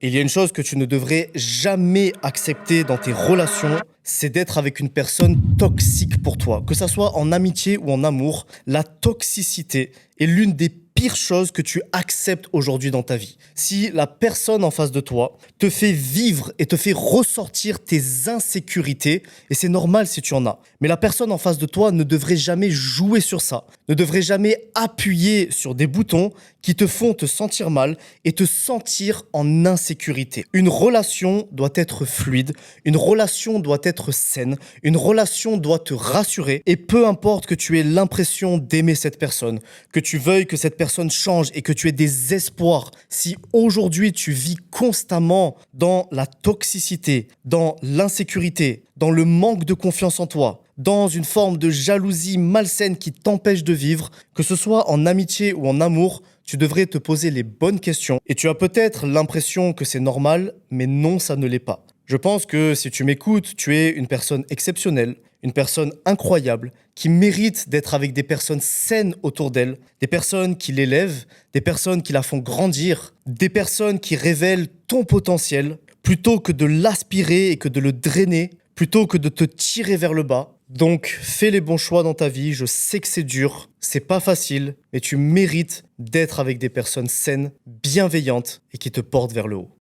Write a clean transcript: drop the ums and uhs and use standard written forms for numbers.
Il y a une chose que tu ne devrais jamais accepter dans tes relations, c'est d'être avec une personne toxique pour toi. Que ça soit en amitié ou en amour, la toxicité est l'une des pires choses que tu acceptes aujourd'hui dans ta vie. Si la personne en face de toi te fait vivre et te fait ressortir tes insécurités, et c'est normal si tu en as, mais la personne en face de toi ne devrait jamais jouer sur ça, ne devrait jamais appuyer sur des boutons qui te font te sentir mal et te sentir en insécurité. Une relation doit être fluide, une relation doit être saine, une relation doit te rassurer et peu importe que tu aies l'impression d'aimer cette personne, que tu veuilles que cette personne change et que tu aies des espoirs, si aujourd'hui tu vis constamment dans la toxicité, dans l'insécurité, dans le manque de confiance en toi, dans une forme de jalousie malsaine qui t'empêche de vivre, que ce soit en amitié ou en amour, tu devrais te poser les bonnes questions et tu as peut-être l'impression que c'est normal, mais non, ça ne l'est pas. Je pense que si tu m'écoutes, tu es une personne exceptionnelle, une personne incroyable, qui mérite d'être avec des personnes saines autour d'elle, des personnes qui l'élèvent, des personnes qui la font grandir, des personnes qui révèlent ton potentiel, plutôt que de l'aspirer et que de le drainer, plutôt que de te tirer vers le bas. Donc, fais les bons choix dans ta vie. Je sais que c'est dur, c'est pas facile, mais tu mérites d'être avec des personnes saines, bienveillantes et qui te portent vers le haut.